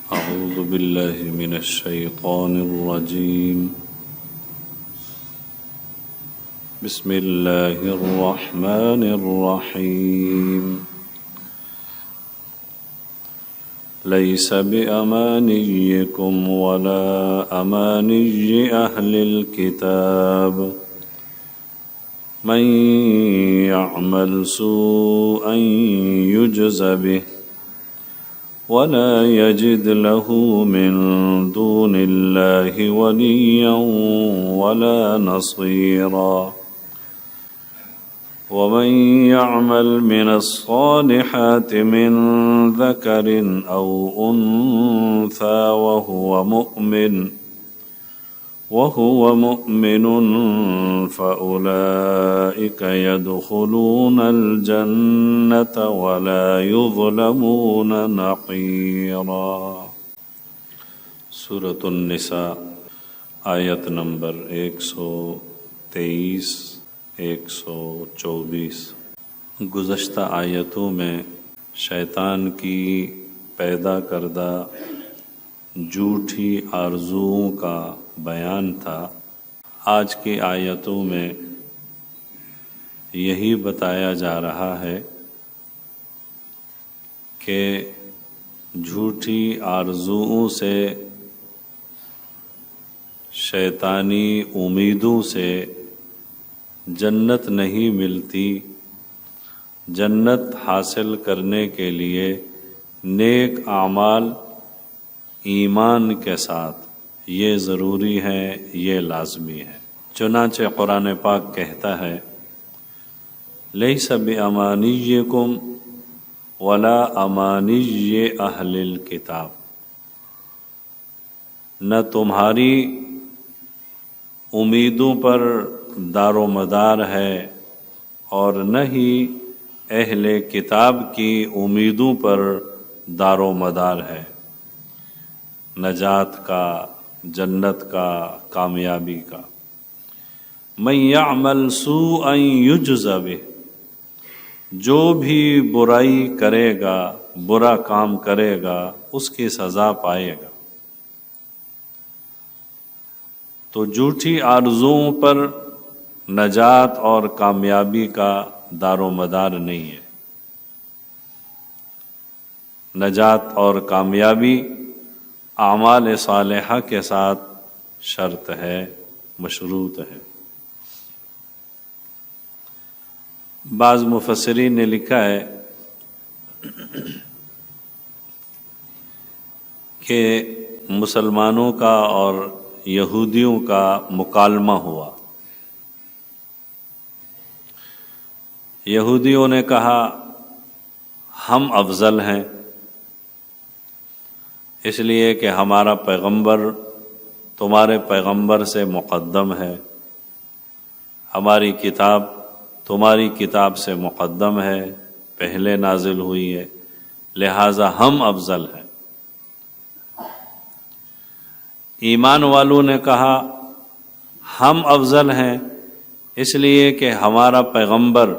أعوذ بالله من الشيطان الرجيم. بسم الله الرحمن الرحيم. ليس بأمانيكم ولا أماني أهل الكتاب من يعمل سوءا يجز به ولا يجد له من دون الله وليا ولا نصيرا ومن يعمل من الصالحات من ذكر أو أنثى وهو مؤمن فأولئك يدخلون الجنة ولا يظلمون نقيرا. سورة النساء آیت نمبر 123 124. گزشتہ آیتوں میں شیطان کی پیدا کردہ جھوٹی آرزوؤں کا بیان تھا. آج کی آیتوں میں یہی بتایا جا رہا ہے کہ جھوٹی آرزوؤں سے، شیطانی امیدوں سے جنت نہیں ملتی. جنت حاصل کرنے کے لیے نیک اعمال ایمان کے ساتھ یہ ضروری ہے، یہ لازمی ہے. چنانچہ قرآن پاک کہتا ہے لیس بامانیکم ولا امانی اہل الکتاب، نہ تمہاری امیدوں پر دار و مدار ہے اور نہ ہی اہل کتاب کی امیدوں پر دار و مدار ہے، نجات کا، جنت کا، کامیابی کا. من یعمل سوءا یجز بہ، جو بھی برائی کرے گا، برا کام کرے گا، اس کی سزا پائے گا. تو جھوٹی آرزوؤں پر نجات اور کامیابی کا دار و مدار نہیں ہے. نجات اور کامیابی اعمال صالحہ کے ساتھ شرط ہے، مشروط ہے. بعض مفسرین نے لکھا ہے کہ مسلمانوں کا اور یہودیوں کا مکالمہ ہوا. یہودیوں نے کہا ہم افضل ہیں، اس لیے کہ ہمارا پیغمبر تمہارے پیغمبر سے مقدم ہے، ہماری کتاب تمہاری کتاب سے مقدم ہے، پہلے نازل ہوئی ہے، لہٰذا ہم افضل ہیں. ایمان والوں نے کہا ہم افضل ہیں اس لیے کہ ہمارا پیغمبر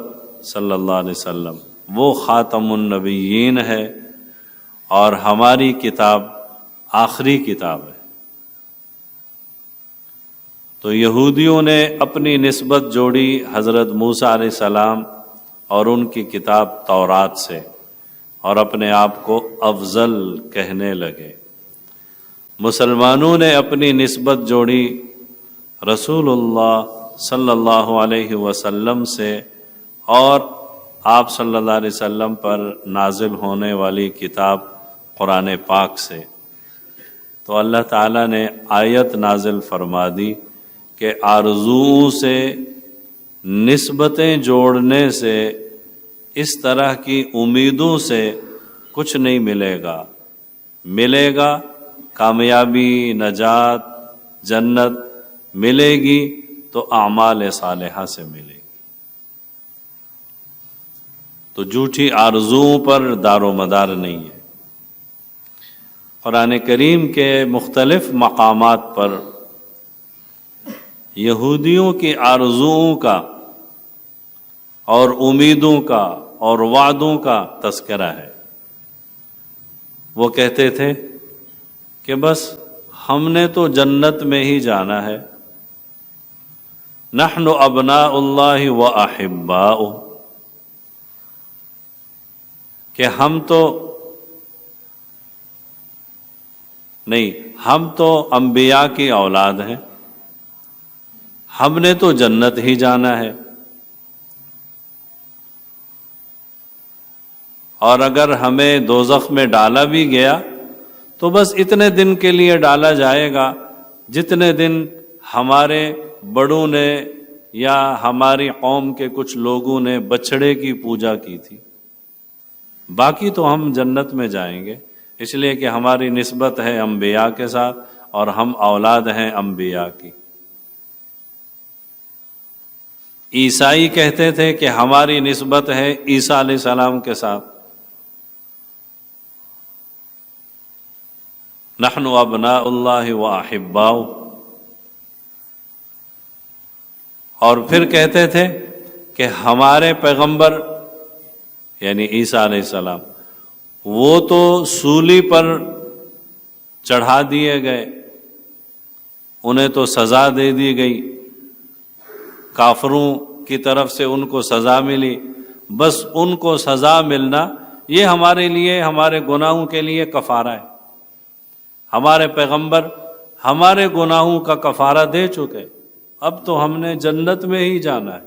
صلی اللہ علیہ وسلم وہ خاتم النبیین ہے اور ہماری کتاب آخری کتاب ہے. تو یہودیوں نے اپنی نسبت جوڑی حضرت موسیٰ علیہ السلام اور ان کی کتاب تورات سے، اور اپنے آپ کو افضل کہنے لگے. مسلمانوں نے اپنی نسبت جوڑی رسول اللہ صلی اللہ علیہ وسلم سے اور آپ صلی اللہ علیہ وسلم پر نازل ہونے والی کتاب قرآن پاک سے. تو اللہ تعالیٰ نے آیت نازل فرما دی کہ آرزوؤں سے، نسبتیں جوڑنے سے، اس طرح کی امیدوں سے کچھ نہیں ملے گا. ملے گا کامیابی، نجات، جنت ملے گی تو اعمال صالحہ سے ملے گی. تو جھوٹی آرزوؤں پر دار و مدار نہیں ہے. قرآن کریم کے مختلف مقامات پر یہودیوں کی آرزوؤں کا اور امیدوں کا اور وعدوں کا تذکرہ ہے. وہ کہتے تھے کہ بس ہم نے تو جنت میں ہی جانا ہے، نحن ابناء اللہ و احباؤہ، کہ ہم تو نہیں، ہم تو انبیاء کی اولاد ہیں، ہم نے تو جنت ہی جانا ہے، اور اگر ہمیں دوزخ میں ڈالا بھی گیا تو بس اتنے دن کے لیے ڈالا جائے گا جتنے دن ہمارے بڑوں نے یا ہماری قوم کے کچھ لوگوں نے بچھڑے کی پوجا کی تھی، باقی تو ہم جنت میں جائیں گے، اس لیے کہ ہماری نسبت ہے انبیاء کے ساتھ اور ہم اولاد ہیں انبیاء کی۔ عیسائی کہتے تھے کہ ہماری نسبت ہے عیسیٰ علیہ السلام کے ساتھ، نحن ابناء اللہ و احباؤہ، اور پھر کہتے تھے کہ ہمارے پیغمبر یعنی عیسیٰ علیہ السلام وہ تو سولی پر چڑھا دیے گئے، انہیں تو سزا دے دی گئی، کافروں کی طرف سے ان کو سزا ملی، بس ان کو سزا ملنا یہ ہمارے لیے، ہمارے گناہوں کے لیے کفارہ ہے، ہمارے پیغمبر ہمارے گناہوں کا کفارہ دے چکے، اب تو ہم نے جنت میں ہی جانا ہے۔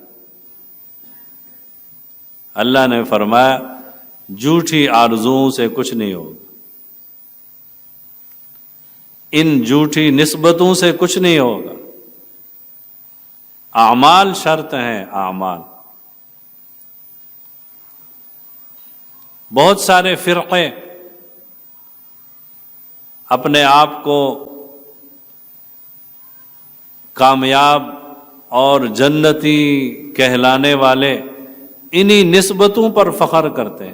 اللہ نے فرمایا جھوٹی آرزوؤں سے کچھ نہیں ہوگا، ان جھوٹی نسبتوں سے کچھ نہیں ہوگا، اعمال شرط ہیں، اعمال۔ بہت سارے فرقے اپنے آپ کو کامیاب اور جنتی کہلانے والے انہی نسبتوں پر فخر کرتے ہیں۔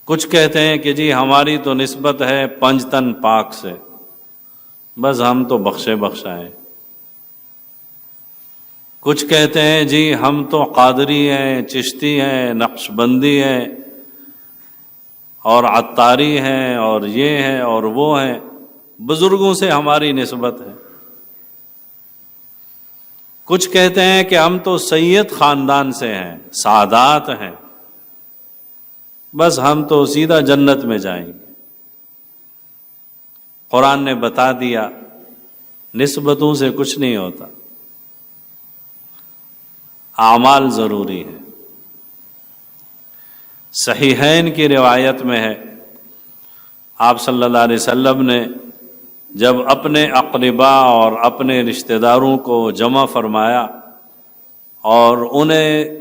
کچھ کہتے ہیں کہ جی ہماری تو نسبت ہے پنجتن پاک سے، بس ہم تو بخشے بخشا ہیں۔ کچھ کہتے ہیں جی ہم تو قادری ہیں، چشتی ہیں، نقشبندی ہیں اور عطاری ہیں اور یہ ہیں اور وہ ہیں، بزرگوں سے ہماری نسبت ہے۔ کچھ کہتے ہیں کہ ہم تو سید خاندان سے ہیں، سادات ہیں، بس ہم تو سیدھا جنت میں جائیں گے۔ قرآن نے بتا دیا نسبتوں سے کچھ نہیں ہوتا، اعمال ضروری ہے۔ صحیحین کی روایت میں ہے، آپ صلی اللہ علیہ وسلم نے جب اپنے اقربا اور اپنے رشتہ داروں کو جمع فرمایا اور انہیں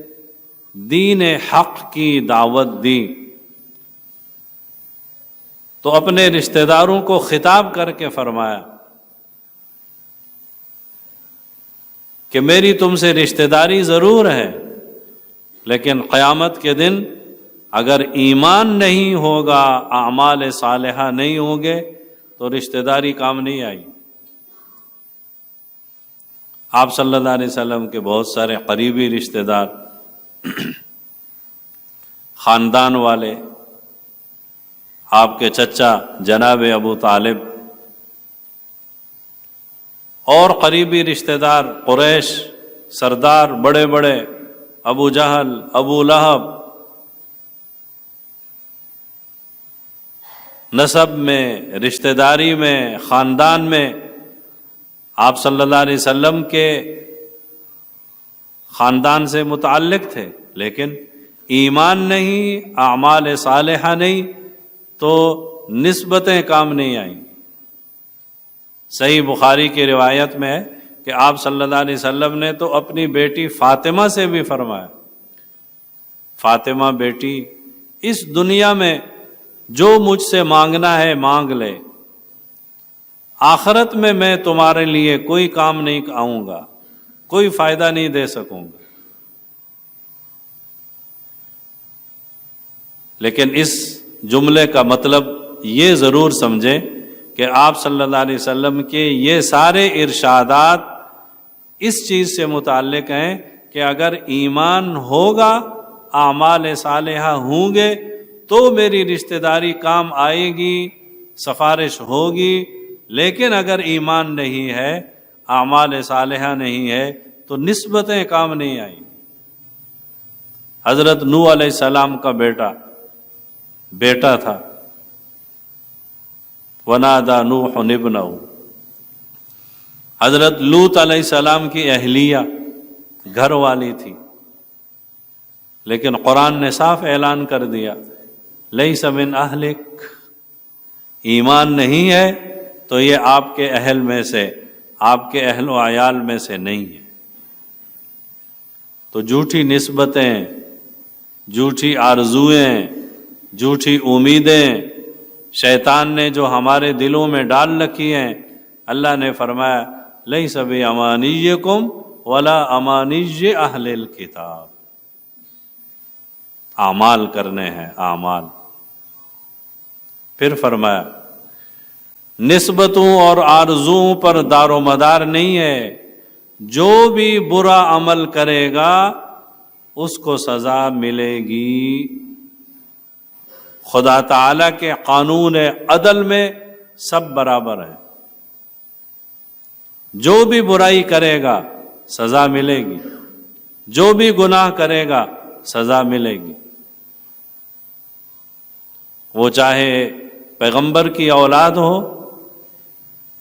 دین حق کی دعوت دی تو اپنے رشتہ داروں کو خطاب کر کے فرمایا کہ میری تم سے رشتہ داری ضرور ہے، لیکن قیامت کے دن اگر ایمان نہیں ہوگا، اعمال صالحہ نہیں ہوں گے تو رشتہ داری کام نہیں آئی۔ آپ صلی اللہ علیہ وسلم کے بہت سارے قریبی رشتہ دار، خاندان والے، آپ کے چچا جناب ابو طالب اور قریبی رشتہ دار قریش سردار بڑے بڑے، ابو جہل، ابو لہب، نسب میں، رشتہ داری میں، خاندان میں آپ صلی اللہ علیہ وسلم کے خاندان سے متعلق تھے، لیکن ایمان نہیں، اعمال صالحہ نہیں تو نسبتیں کام نہیں آئیں۔ صحیح بخاری کی روایت میں ہے کہ آپ صلی اللہ علیہ وسلم نے تو اپنی بیٹی فاطمہ سے بھی فرمایا، فاطمہ بیٹی، اس دنیا میں جو مجھ سے مانگنا ہے مانگ لے، آخرت میں میں تمہارے لیے کوئی کام نہیں آؤں گا، کوئی فائدہ نہیں دے سکوں گا۔ لیکن اس جملے کا مطلب یہ ضرور سمجھیں کہ آپ صلی اللہ علیہ وسلم کے یہ سارے ارشادات اس چیز سے متعلق ہیں کہ اگر ایمان ہوگا، اعمال صالحہ ہوں گے تو میری رشتہ داری کام آئے گی، سفارش ہوگی، لیکن اگر ایمان نہیں ہے، اعمال صالحہ نہیں ہے تو نسبتیں کام نہیں آئیں۔ حضرت نوح علیہ السلام کا بیٹا تھا، ونادى نوح ابنہ۔ حضرت لوط علیہ السلام کی اہلیہ گھر والی تھی، لیکن قرآن نے صاف اعلان کر دیا لیس من اہلک، ایمان نہیں ہے تو یہ آپ کے اہل میں سے، آپ کے اہل و عیال میں سے نہیں ہے۔ تو جھوٹی نسبتیں، جھوٹی آرزوئیں، جھوٹی امیدیں شیطان نے جو ہمارے دلوں میں ڈال رکھی ہیں، اللہ نے فرمایا لیس بامانیکم ولا امانی اہل الکتاب۔ اعمال کرنے ہیں، اعمال۔ پھر فرمایا نسبتوں اور آرزوؤں پر دار و مدار نہیں ہے، جو بھی برا عمل کرے گا اس کو سزا ملے گی۔ خدا تعالی کے قانون عدل میں سب برابر ہیں، جو بھی برائی کرے گا سزا ملے گی، جو بھی گناہ کرے گا سزا ملے گی، وہ چاہے پیغمبر کی اولاد ہو،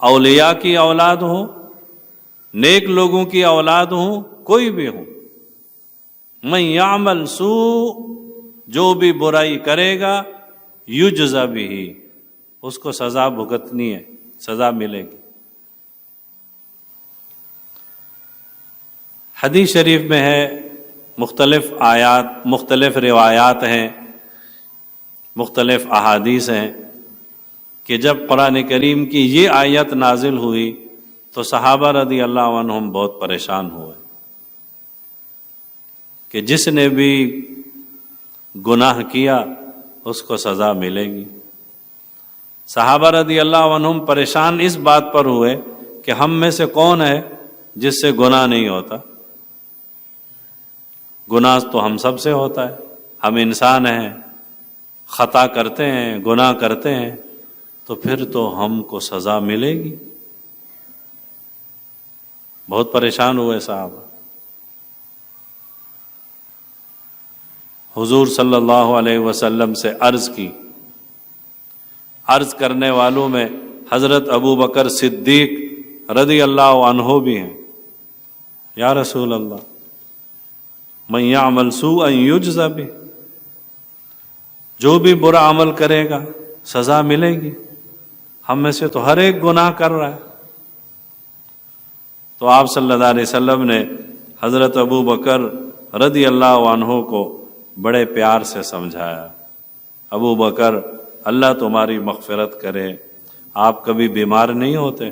اولیاء کی اولاد ہو، نیک لوگوں کی اولاد ہو، کوئی بھی ہو۔ من یعمل سوء، جو بھی برائی کرے گا یجزا بہ، اس کو سزا بھگتنی ہے، سزا ملے گی۔ حدیث شریف میں ہے، مختلف آیات، مختلف روایات ہیں، مختلف احادیث ہیں کہ جب قرآن کریم کی یہ آیت نازل ہوئی تو صحابہ رضی اللہ عنہم بہت پریشان ہوئے کہ جس نے بھی گناہ کیا اس کو سزا ملے گی۔ صحابہ رضی اللہ عنہم پریشان اس بات پر ہوئے کہ ہم میں سے کون ہے جس سے گناہ نہیں ہوتا؟ گناہ تو ہم سب سے ہوتا ہے، ہم انسان ہیں، خطا کرتے ہیں، گناہ کرتے ہیں، تو پھر تو ہم کو سزا ملے گی۔ بہت پریشان ہوئے صحابہ۔ حضور صلی اللہ علیہ وسلم سے عرض کی، عرض کرنے والوں میں حضرت ابو بکر صدیق رضی اللہ عنہ بھی ہیں۔ یا رسول اللہ، من یعمل سوءا یجزا بہ، جو بھی برا عمل کرے گا سزا ملے گی، ہم میں سے تو ہر ایک گناہ کر رہا ہے۔ تو آپ صلی اللہ علیہ وسلم نے حضرت ابو بکر رضی اللہ عنہ کو بڑے پیار سے سمجھایا، ابو بکر اللہ تمہاری مغفرت کرے، آپ کبھی بیمار نہیں ہوتے،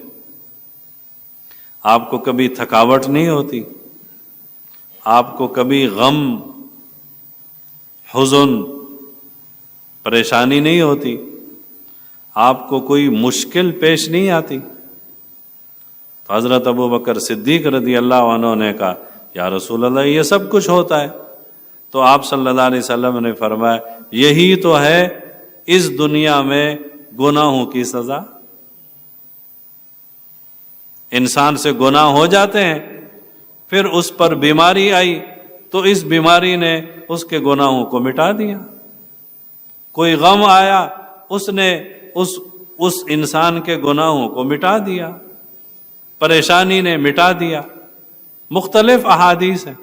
آپ کو کبھی تھکاوٹ نہیں ہوتی، آپ کو کبھی غم، حزن، پریشانی نہیں ہوتی، آپ کو کوئی مشکل پیش نہیں آتی۔ تو حضرت ابو بکر صدیق رضی اللہ عنہ نے کہا یا رسول اللہ یہ سب کچھ ہوتا ہے۔ تو آپ صلی اللہ علیہ وسلم نے فرمایا یہی تو ہے اس دنیا میں گناہوں کی سزا۔ انسان سے گناہ ہو جاتے ہیں، پھر اس پر بیماری آئی تو اس بیماری نے اس کے گناہوں کو مٹا دیا۔ کوئی غم آیا، اس نے اس انسان کے گناہوں کو مٹا دیا، پریشانی نے مٹا دیا۔ مختلف احادیث ہیں۔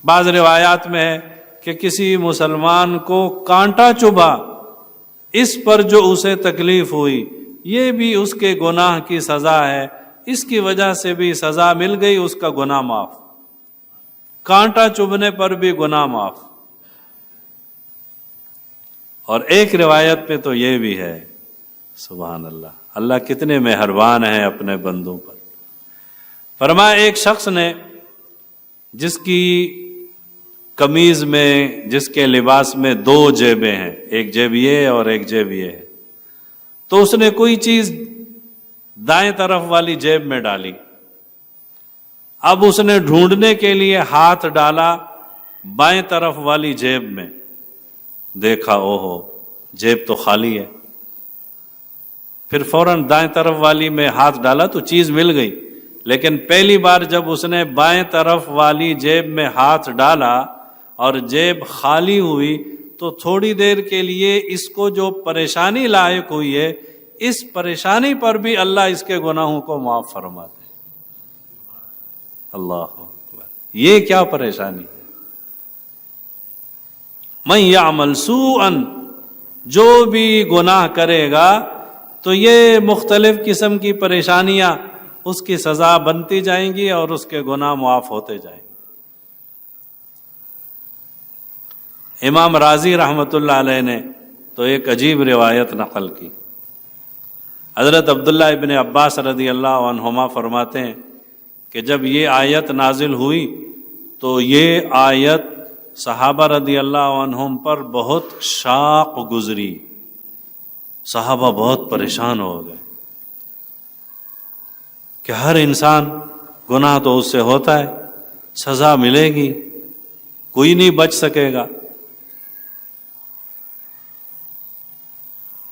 بعض روایات میں ہے کہ کسی مسلمان کو کانٹا چبھا، اس پر جو اسے تکلیف ہوئی یہ بھی اس کے گناہ کی سزا ہے، اس کی وجہ سے بھی سزا مل گئی، اس کا گناہ معاف۔ کانٹا چبھنے پر بھی گناہ معاف۔ اور ایک روایت پہ تو یہ بھی ہے، سبحان اللہ، اللہ کتنے مہربان ہیں اپنے بندوں پر۔ فرمایا ایک شخص نے جس کی قمیض میں، جس کے لباس میں دو جیبیں ہیں، ایک جیب یہ اور ایک جیب یہ ہے، تو اس نے کوئی چیز دائیں طرف والی جیب میں ڈالی۔ اب اس نے ڈھونڈنے کے لیے ہاتھ ڈالا بائیں طرف والی جیب میں، دیکھا اوہو جیب تو خالی ہے، پھر فوراً دائیں طرف والی میں ہاتھ ڈالا تو چیز مل گئی، لیکن پہلی بار جب اس نے بائیں طرف والی جیب میں ہاتھ ڈالا اور جیب خالی ہوئی تو تھوڑی دیر کے لیے اس کو جو پریشانی لاحق ہوئی ہے، اس پریشانی پر بھی اللہ اس کے گناہوں کو معاف فرماتے ہیں۔ اللہ اکبر، یہ کیا پریشانی ہے؟ من یعمل سوءا، جو بھی گناہ کرے گا تو یہ مختلف قسم کی پریشانیاں اس کی سزا بنتی جائیں گی اور اس کے گناہ معاف ہوتے جائیں گے۔ امام رازی رحمۃ اللہ علیہ نے تو ایک عجیب روایت نقل کی۔ حضرت عبداللہ ابن عباس رضی اللہ عنہما فرماتے ہیں کہ جب یہ آیت نازل ہوئی تو یہ آیت صحابہ رضی اللہ عنہم پر بہت شاق گزری، صحابہ بہت پریشان ہو گئے کہ ہر انسان گناہ تو اس سے ہوتا ہے، سزا ملے گی، کوئی نہیں بچ سکے گا۔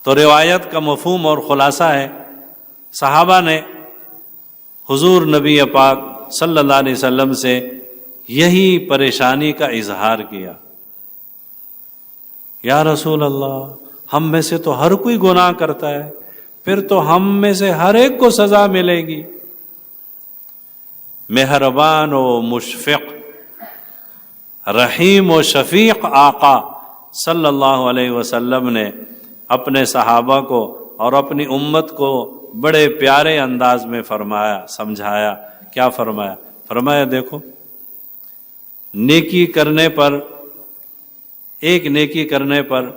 تو روایت کا مفہوم اور خلاصہ ہے، صحابہ نے حضور نبی پاک صلی اللہ علیہ وسلم سے یہی پریشانی کا اظہار کیا، یا رسول اللہ، ہم میں سے تو ہر کوئی گناہ کرتا ہے، پھر تو ہم میں سے ہر ایک کو سزا ملے گی۔ مہربان و مشفق، رحیم و شفیق آقا صلی اللہ علیہ وسلم نے اپنے صحابہ کو اور اپنی امت کو بڑے پیارے انداز میں فرمایا، سمجھایا۔ کیا فرمایا؟ فرمایا دیکھو، نیکی کرنے پر، ایک نیکی کرنے پر،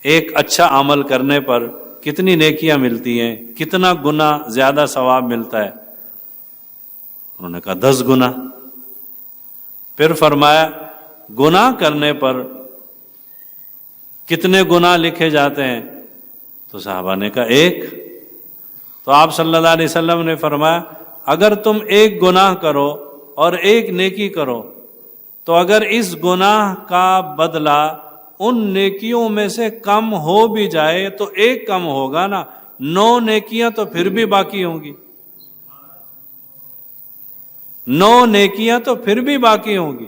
ایک اچھا عمل کرنے پر کتنی نیکیاں ملتی ہیں، کتنا گنا زیادہ ثواب ملتا ہے؟ انہوں نے کہا 10 گنا۔ پھر فرمایا گناہ کرنے پر کتنے گناہ لکھے جاتے ہیں؟ تو صحابہ نے کہا 1۔ تو آپ صلی اللہ علیہ وسلم نے فرمایا اگر تم ایک گناہ کرو اور ایک نیکی کرو تو اگر اس گناہ کا بدلہ ان نیکیوں میں سے کم ہو بھی جائے تو ایک کم ہوگا نا، 9 نیکیاں تو پھر بھی باقی ہوں گی، 9 نیکیاں تو پھر بھی باقی ہوں گی۔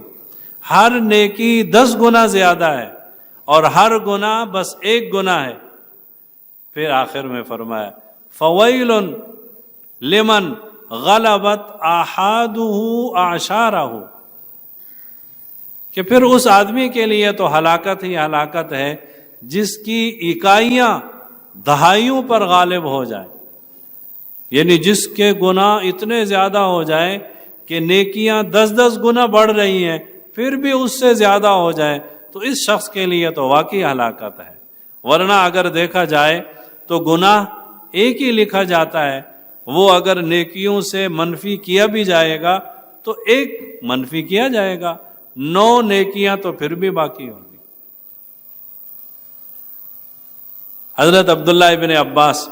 ہر نیکی 10 گنا زیادہ ہے اور ہر گناہ بس ایک گناہ ہے۔ پھر آخر میں فرمایا فویل لمن غلبت آحادہ اعشارہ، کہ پھر اس آدمی کے لیے تو ہلاکت ہی ہلاکت ہے جس کی اکائیاں دہائیوں پر غالب ہو جائیں، یعنی جس کے گناہ اتنے زیادہ ہو جائیں کہ نیکیاں 10 گنا بڑھ رہی ہیں پھر بھی اس سے زیادہ ہو جائیں، تو اس شخص کے لیے تو واقعی ہلاکت ہے۔ ورنہ اگر دیکھا جائے تو گناہ ایک ہی لکھا جاتا ہے، وہ اگر نیکیوں سے منفی کیا بھی جائے گا تو ایک منفی کیا جائے گا، 9 نیکیاں تو پھر بھی باقی ہوں گی۔ حضرت عبداللہ ابن عباس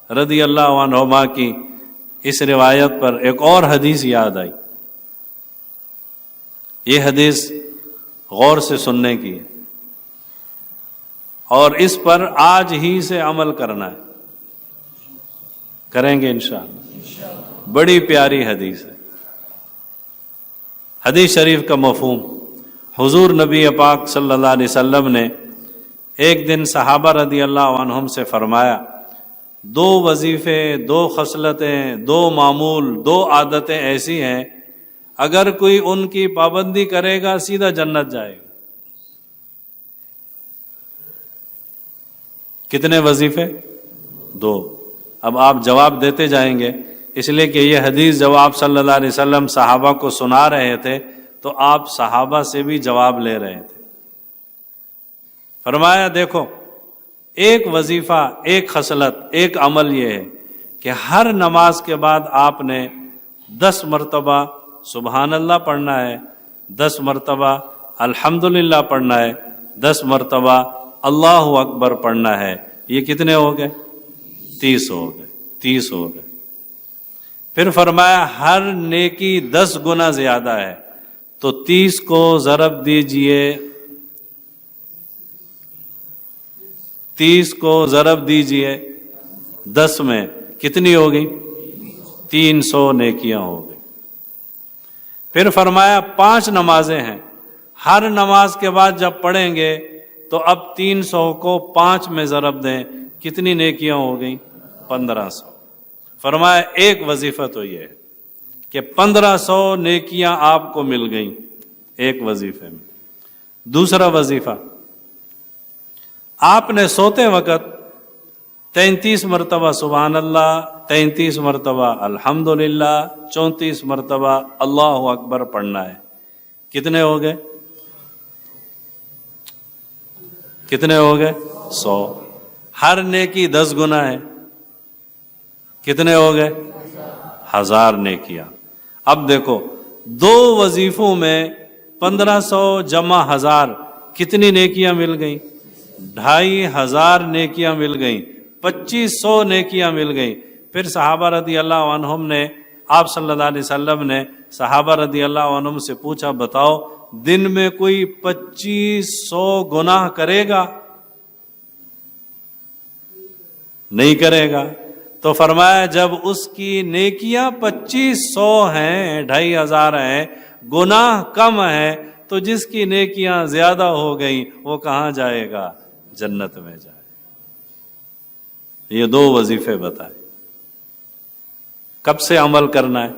رضی اللہ عنہما کی اس روایت پر ایک اور حدیث یاد آئی۔ یہ حدیث غور سے سننے کی ہے اور اس پر آج ہی سے عمل کرنا ہے، کریں گے انشاءاللہ۔ بڑی پیاری حدیث ہے۔ حدیث شریف کا مفہوم، حضور نبی پاک صلی اللہ علیہ وسلم نے ایک دن صحابہ رضی اللہ عنہم سے فرمایا 2 وظیفے، 2 خصلتیں، 2 معمول، 2 عادتیں ایسی ہیں اگر کوئی ان کی پابندی کرے گا سیدھا جنت جائے گا۔ کتنے وظیفے؟ 2۔ اب آپ جواب دیتے جائیں گے، اس لیے کہ یہ حدیث جب آپ صلی اللہ علیہ وسلم صحابہ کو سنا رہے تھے تو آپ صحابہ سے بھی جواب لے رہے تھے۔ فرمایا دیکھو، ایک وظیفہ، ایک خصلت، ایک عمل یہ ہے کہ ہر نماز کے بعد آپ نے 10 مرتبہ سبحان اللہ پڑھنا ہے، 10 مرتبہ الحمدللہ پڑھنا ہے، 10 مرتبہ اللہ اکبر پڑھنا ہے۔ یہ کتنے ہو گئے؟ 30 ہو گئے، 30 ہو گئے۔ پھر فرمایا ہر نیکی 10 گنا زیادہ ہے، تو 30 کو ضرب دیجئے 30 کو ضرب دیجئے 10 میں، کتنی ہو گئی؟ 300 نیکیاں ہو گئی۔ پھر فرمایا 5 نمازیں ہیں، ہر نماز کے بعد جب پڑھیں گے تو اب 300 کو 5 میں ضرب دیں، کتنی نیکیاں ہو گئیں؟ 1500۔ فرمایا ایک وظیفہ تو یہ ہے کہ 1500 نیکیاں آپ کو مل گئیں ایک وظیفے میں۔ دوسرا وظیفہ، آپ نے سوتے وقت 33 مرتبہ سبحان اللہ، 33 مرتبہ الحمدللہ، 34 مرتبہ اللہ اکبر پڑھنا ہے۔ کتنے ہو گئے؟ کتنے ہو گئے؟ 100۔ ہر نیکی 10 گنا ہے، کتنے ہو گئے؟ 1000 نیکیاں۔ اب دیکھو 2 وظیفوں میں 1500 جمع 1000 کتنی نیکیاں مل گئیں؟ 2500 نیکیاں مل گئیں، 2500 نیکیاں مل گئیں۔ پھر صحابہ رضی اللہ عنہم نے، آپ صلی اللہ علیہ وسلم نے صحابہ رضی اللہ عنہم سے پوچھا، بتاؤ دن میں کوئی 2500 گناہ کرے گا؟ نہیں کرے گا۔ تو فرمایا جب اس کی نیکیاں 2500 ہیں، 2500 ہیں، گناہ کم ہے، تو جس کی نیکیاں زیادہ ہو گئیں وہ کہاں جائے گا؟ جنت میں جائے۔ یہ 2 وظیفے بتائے، کب سے عمل کرنا ہے؟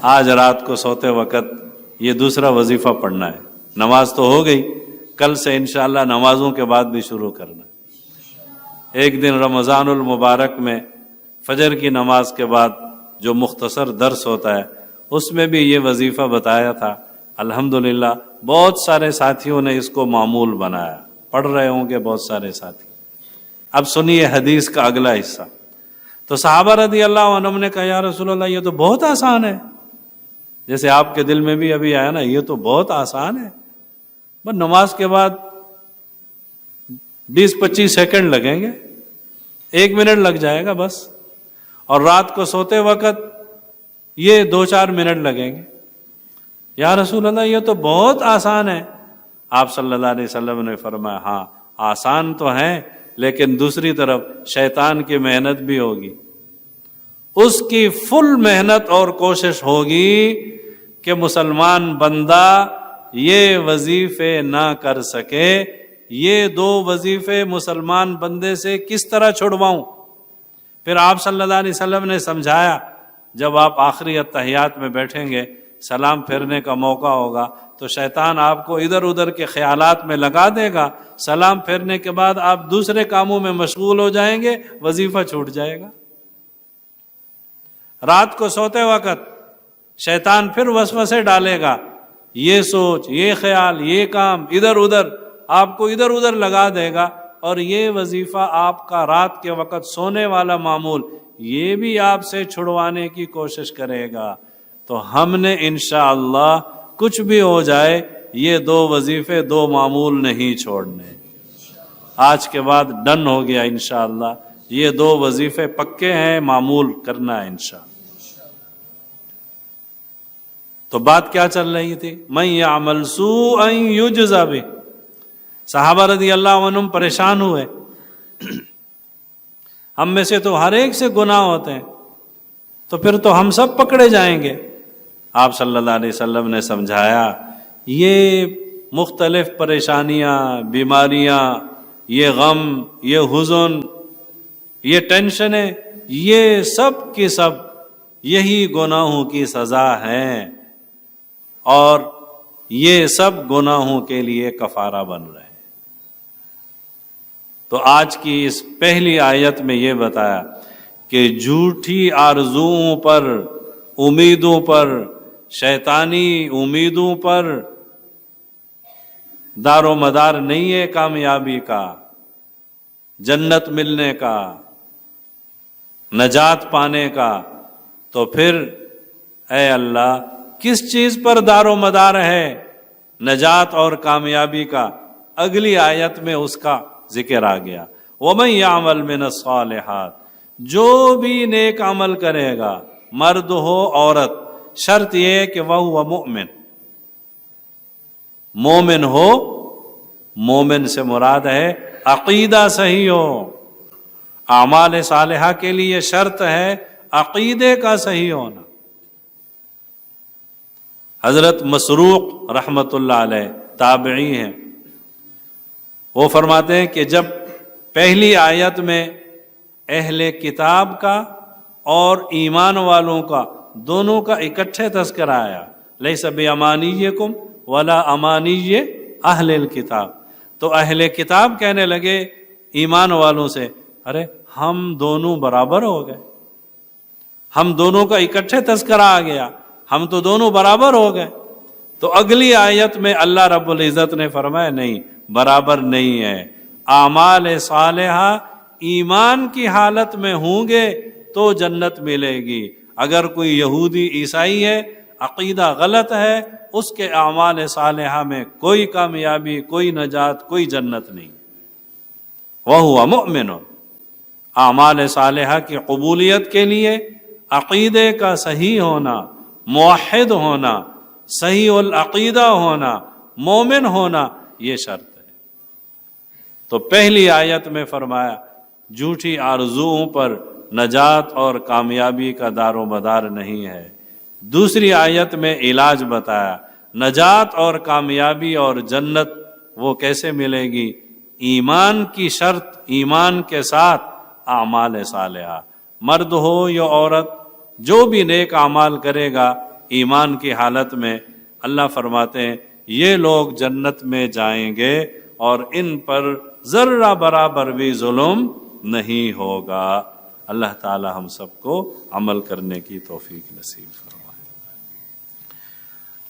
آج رات کو سوتے وقت یہ دوسرا وظیفہ پڑھنا ہے۔ نماز تو ہو گئی، کل سے انشاءاللہ نمازوں کے بعد بھی شروع کرنا ہے۔ ایک دن رمضان المبارک میں فجر کی نماز کے بعد جو مختصر درس ہوتا ہے، اس میں بھی یہ وظیفہ بتایا تھا۔ الحمدللہ بہت سارے ساتھیوں نے اس کو معمول بنایا، پڑھ رہے ہوں گے بہت سارے ساتھی۔ اب سنیے حدیث کا اگلا حصہ۔ تو صحابہ رضی اللہ عنہم نے کہا یا رسول اللہ یہ تو بہت آسان ہے، جیسے آپ کے دل میں بھی ابھی آیا نا، یہ تو بہت آسان ہے، بس نماز کے بعد 20-25 سیکنڈ لگیں گے، 1 منٹ لگ جائے گا بس، اور رات کو سوتے وقت یہ 2-4 منٹ لگیں گے۔ یا رسول اللہ یہ تو بہت آسان ہے۔ آپ صلی اللہ علیہ وسلم نے فرمایا ہاں آسان تو ہے، لیکن دوسری طرف شیطان کی محنت بھی ہوگی، اس کی فل محنت اور کوشش ہوگی کہ مسلمان بندہ یہ وظیفے نہ کر سکے۔ یہ 2 وظیفے مسلمان بندے سے کس طرح چھڑواؤں؟ پھر آپ صلی اللہ علیہ وسلم نے سمجھایا، جب آپ آخری اتحیات میں بیٹھیں گے، سلام پھیرنے کا موقع ہوگا تو شیطان آپ کو ادھر ادھر کے خیالات میں لگا دے گا، سلام پھیرنے کے بعد آپ دوسرے کاموں میں مشغول ہو جائیں گے، وظیفہ چھوٹ جائے گا۔ رات کو سوتے وقت شیطان پھر وسوسے ڈالے گا، یہ سوچ، یہ خیال، یہ کام، ادھر ادھر آپ کو ادھر ادھر لگا دے گا، اور یہ وظیفہ آپ کا رات کے وقت سونے والا معمول، یہ بھی آپ سے چھڑوانے کی کوشش کرے گا۔ تو ہم نے انشاءاللہ کچھ بھی ہو جائے یہ 2 وظیفے، 2 معمول نہیں چھوڑنے۔ آج کے بعد ڈن ہو گیا انشاءاللہ، یہ 2 وظیفے پکے ہیں، معمول کرنا ہے انشاءاللہ۔ تو بات کیا چل رہی تھی؟ من یعمل سوءا یجز بہ۔ صحابہ رضی اللہ عنہم پریشان ہوئے، ہم میں سے تو ہر ایک سے گناہ ہوتے ہیں، تو پھر تو ہم سب پکڑے جائیں گے۔ آپ صلی اللہ علیہ وسلم نے سمجھایا، یہ مختلف پریشانیاں، بیماریاں، یہ غم، یہ حزن، یہ ٹینشنیں، یہ سب کی سب یہی گناہوں کی سزا ہے، اور یہ سب گناہوں کے لیے کفارہ بن رہے ہیں۔ تو آج کی اس پہلی آیت میں یہ بتایا کہ جھوٹی آرزوؤں پر، امیدوں پر، شیطانی امیدوں پر دار و مدار نہیں ہے کامیابی کا، جنت ملنے کا، نجات پانے کا۔ تو پھر اے اللہ کس چیز پر دار و مدار ہے نجات اور کامیابی کا؟ اگلی آیت میں اس کا ذکر آ گیا، وَمَن يَعْمَلْ مِنَ الصَّالِحَاتِ، جو بھی نیک عمل کرے گا، مرد ہو عورت، شرط یہ کہ وہ مؤمن، مومن ہو۔ مومن سے مراد ہے عقیدہ صحیح ہو. اعمال صالحہ کے لیے شرط ہے عقیدے کا صحیح ہونا. حضرت مسروق رحمت اللہ علیہ تابعی ہیں، وہ فرماتے ہیں کہ جب پہلی آیت میں اہل کتاب کا اور ایمان والوں کا دونوں کا اکٹھے تذکرہ آیا، لیس بامانیکم ولا امانی اہل الکتاب، تو اہل کتاب کہنے لگے ایمان والوں سے، ارے ہم دونوں برابر ہو گئے، ہم دونوں کا اکٹھے تذکرہ آ گیا، ہم تو دونوں برابر ہو گئے. تو اگلی آیت میں اللہ رب العزت نے فرمایا نہیں، برابر نہیں ہے. اعمال صالحہ ایمان کی حالت میں ہوں گے تو جنت ملے گی. اگر کوئی یہودی عیسائی ہے، عقیدہ غلط ہے، اس کے اعمال صالحہ میں کوئی کامیابی، کوئی نجات، کوئی جنت نہیں. وَهُوَ مُؤْمِنٌ. اعمال صالحہ کی قبولیت کے لیے عقیدے کا صحیح ہونا، موحد ہونا، صحیح العقیدہ ہونا، مومن ہونا، یہ شرط ہے. تو پہلی آیت میں فرمایا جھوٹی آرزوؤں پر نجات اور کامیابی کا دار و مدار نہیں ہے. دوسری آیت میں علاج بتایا، نجات اور کامیابی اور جنت وہ کیسے ملے گی؟ ایمان کی شرط، ایمان کے ساتھ اعمال صالحہ، مرد ہو یا عورت، جو بھی نیک اعمال کرے گا ایمان کی حالت میں، اللہ فرماتے ہیں یہ لوگ جنت میں جائیں گے اور ان پر ذرہ برابر بھی ظلم نہیں ہوگا. اللہ تعالی ہم سب کو عمل کرنے کی توفیق نصیب فرمائے.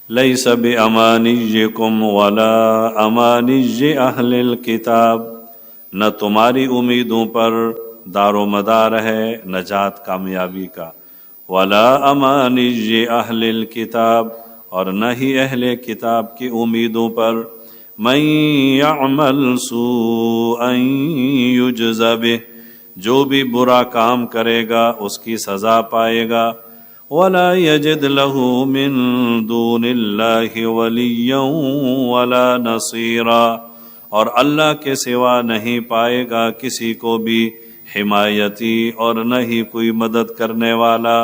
لیس بامانیکم ولا امانی اہل الکتاب، نہ تمہاری امیدوں پر دار و مدار ہے نجات کامیابی کا، ولا امانی اہل الکتاب، اور نہ ہی اہل کتاب کی امیدوں پر. من یعمل سوءا یجز بہ، جو بھی برا کام کرے گا اس کی سزا پائے گا. ولا یجد له من دون اللہ ولیا ولا نصیرا، اور اللہ کے سوا نہیں پائے گا کسی کو بھی حمایتی اور نہ ہی کوئی مدد کرنے والا.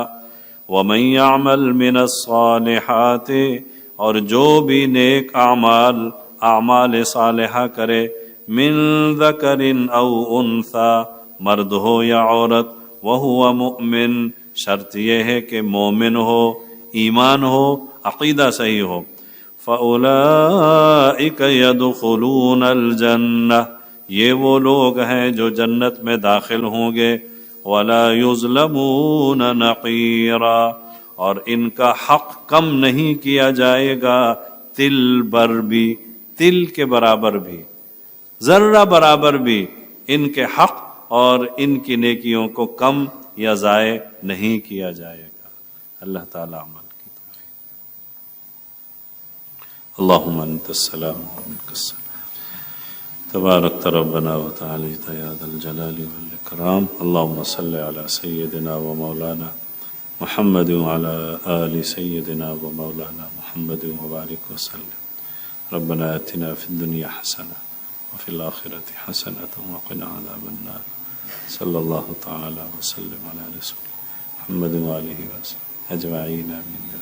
ومن یعمل من الصالحات، اور جو بھی نیک اعمال صالحہ کرے، من ذکر او انثی، مرد ہو یا عورت، وہو مؤمن، شرط یہ ہے کہ مومن ہو، ایمان ہو، عقیدہ صحیح ہو. فَأُولَئِكَ يَدْخُلُونَ الْجَنَّةَ، یہ وہ لوگ ہیں جو جنت میں داخل ہوں گے. وَلَا يُظْلَمُونَ نَقِيرًا، اور ان کا حق کم نہیں کیا جائے گا تل بر بھی، تل کے برابر بھی، ذرہ برابر بھی ان کے حق اور ان کی نیکیوں کو کم یا ضائع نہیں کیا جائے گا. اللہ تعالی عمل کی توفیق. اللہم انت السلام ومنک السلام، تبارک ربنا وتعالیت یا ذا الجلال والاکرام. اللہم صل علی سیدنا و مولانا محمد وعلى آل سيدنا ومولانا محمد وبارك وسلم. ربنا آتنا في الدنيا حسنة وفي الآخرة حسنة وقنا عذاب النار. صلى الله تعالى وسلم على رسول محمد وآله وسلم أجمعين. آمين.